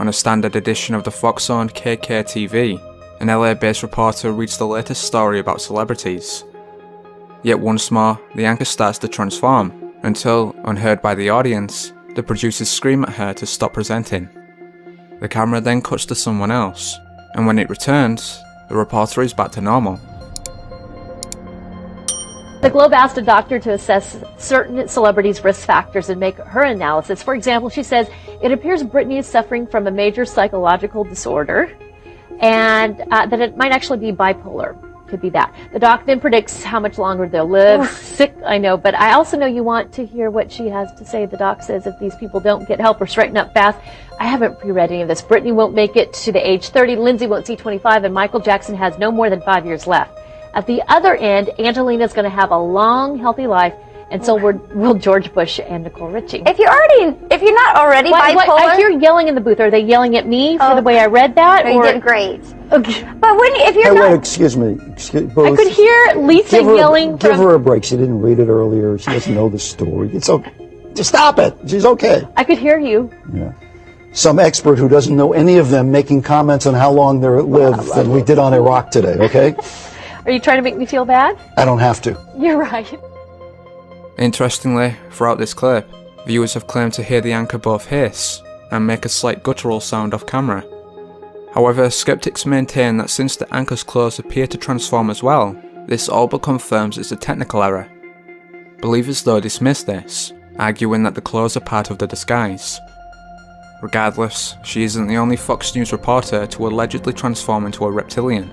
On a standard edition of the Fox-owned KKTV, an LA-based reporter reads the latest story about celebrities. Yet once more, the anchor starts to transform, until, unheard by the audience, the producers scream at her to stop presenting. The camera then cuts to someone else, and when it returns, the reporter is back to normal. The Globe asked a doctor to assess certain celebrities' risk factors and make her analysis. For example, she says, it appears Britney is suffering from a major psychological disorder and that it might actually be bipolar. Could be that. The doc then predicts how much longer they'll live. Sick, I know, but I also know you want to hear what she has to say. The doc says if these people don't get help or straighten up fast, I haven't pre-read any of this. Britney won't make it to the age 30, Lindsay won't see 25, and Michael Jackson has no more than 5 years left. At the other end, Angelina's going to have a long, healthy life, and so will George Bush and Nicole Richie. If you're not already bipolar, I hear yelling in the booth. Are they yelling at me for the way I read that? You did great. Okay. But if you're not, wait, excuse me. I could hear Lisa yelling. Give her a break. She didn't read it earlier. She doesn't know the story. It's okay. Just stop it. She's okay. I could hear you. Yeah. Some expert who doesn't know any of them making comments on how long they'll live than we did on Iraq today. Okay. Are you trying to make me feel bad? I don't have to. You're right. Interestingly, throughout this clip, viewers have claimed to hear the anchor both hiss and make a slight guttural sound off camera. However, skeptics maintain that since the anchor's clothes appear to transform as well, this all but confirms it's a technical error. Believers though dismiss this, arguing that the clothes are part of the disguise. Regardless, she isn't the only Fox News reporter to allegedly transform into a reptilian.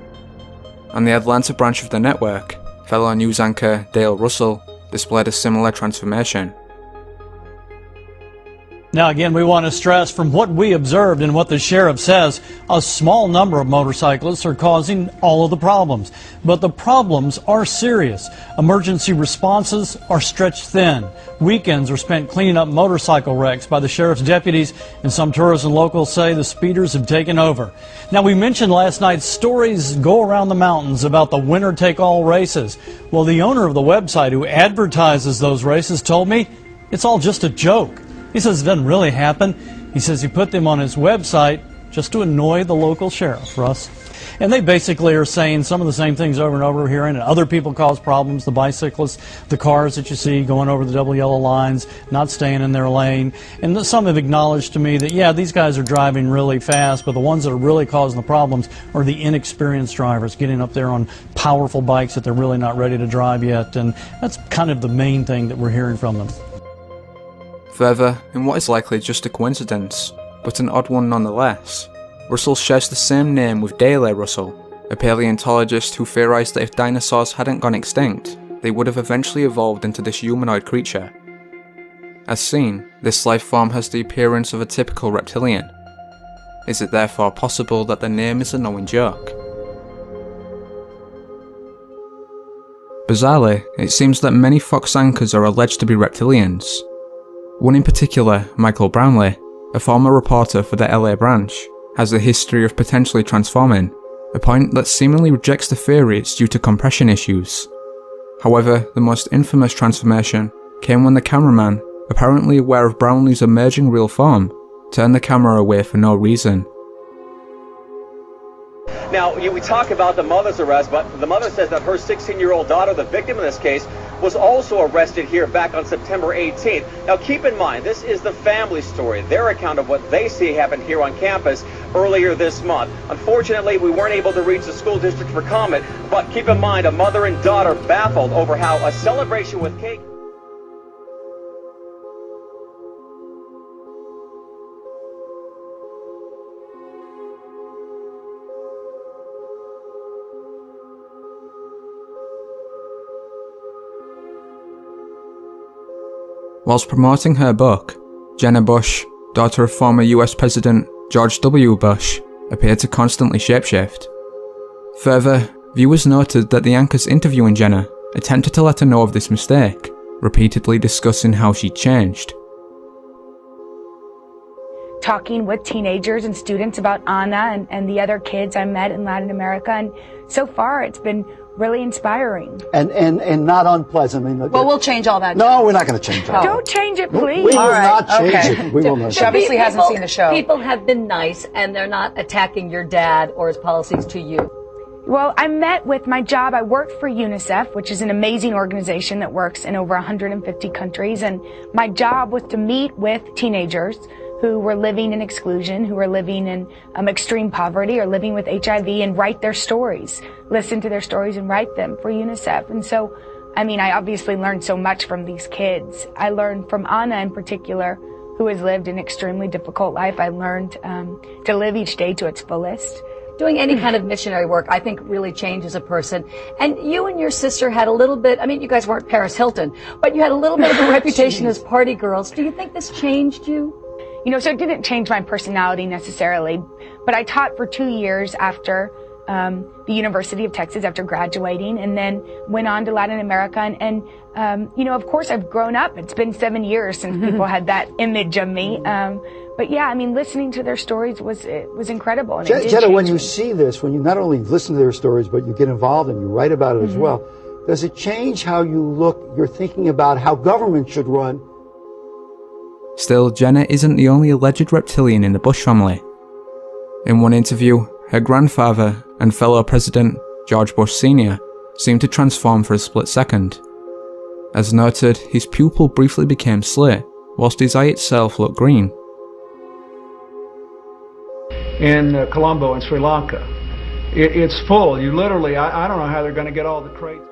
On the Atlanta branch of the network, fellow news anchor Dale Russell displayed a similar transformation. Now again, we want to stress from what we observed and what the sheriff says, a small number of motorcyclists are causing all of the problems. But the problems are serious. Emergency responses are stretched thin. Weekends are spent cleaning up motorcycle wrecks by the sheriff's deputies, and some tourists and locals say the speeders have taken over. Now, we mentioned last night stories go around the mountains about the winner-take-all races. Well, the owner of the website who advertises those races told me it's all just a joke. He says it doesn't really happen. He says he put them on his website just to annoy the local sheriff, Russ. And they basically are saying some of the same things over and over here, and other people cause problems, the bicyclists, the cars that you see going over the double yellow lines, not staying in their lane. And some have acknowledged to me that, yeah, these guys are driving really fast, but the ones that are really causing the problems are the inexperienced drivers getting up there on powerful bikes that they're really not ready to drive yet. And that's kind of the main thing that we're hearing from them. Further, in what is likely just a coincidence, but an odd one nonetheless, Russell shares the same name with Dale Russell, a paleontologist who theorized that if dinosaurs hadn't gone extinct, they would have eventually evolved into this humanoid creature. As seen, this life form has the appearance of a typical reptilian. Is it therefore possible that the name is a knowing joke? Bizarrely, it seems that many Fox anchors are alleged to be reptilians. One in particular, Michael Brownlee, a former reporter for the LA branch, has a history of potentially transforming, a point that seemingly rejects the theory it's due to compression issues. However, the most infamous transformation came when the cameraman, apparently aware of Brownlee's emerging real form, turned the camera away for no reason. Now, we talk about the mother's arrest, but the mother says that her 16-year-old daughter, the victim in this case, was also arrested here back on September 18th. Now, keep in mind, this is the family story, their account of what they see happened here on campus earlier this month. Unfortunately, we weren't able to reach the school district for comment, but keep in mind, a mother and daughter baffled over how a celebration with cake... Whilst promoting her book, Jenna Bush, daughter of former US President George W. Bush, appeared to constantly shapeshift. Further, viewers noted that the anchors interviewing Jenna attempted to let her know of this mistake, repeatedly discussing how she'd changed. talking with teenagers and students about Anna and the other kids I met in Latin America, and so far it's been really inspiring. And not unpleasant. I mean, well, we'll change all that. No, we're not going to change that. Don't change it, please. We will not change it. We will not. She obviously hasn't seen the show. People have been nice, and they're not attacking your dad or his policies to you. Well, I met with my job. I worked for UNICEF, which is an amazing organization that works in over 150 countries. And my job was to meet with teenagers who were living in exclusion, who were living in extreme poverty or living with HIV, and write their stories, listen to their stories and write them for UNICEF. And so, I mean, I obviously learned so much from these kids. I learned from Anna in particular, who has lived an extremely difficult life. I learned to live each day to its fullest. Doing any kind of missionary work, I think, really changes a person. And you and your sister had a little bit, I mean, you guys weren't Paris Hilton, but you had a little bit of a reputation as party girls. Do you think this changed you? You know, so it didn't change my personality necessarily, but I taught for 2 years after the University of Texas after graduating, and then went on to Latin America. And you know, of course, I've grown up. It's been 7 years since people had that image of me. But yeah, I mean, listening to their stories was incredible. And Jetta, when you see this, when you not only listen to their stories, but you get involved and you write about it as well, does it change how you look, you're thinking about how government should run? Still, Jenna isn't the only alleged reptilian in the Bush family. In one interview, her grandfather and fellow President George Bush Sr. seemed to transform for a split second. As noted, his pupil briefly became slate, whilst his eye itself looked green. In Colombo in Sri Lanka, it's full. You literally, I don't know how they're going to get all the crates.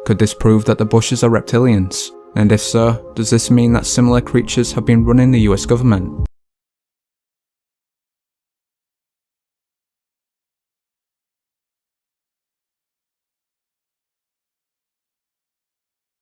Could this prove that the Bushes are reptilians? And if so, does this mean that similar creatures have been running the US government?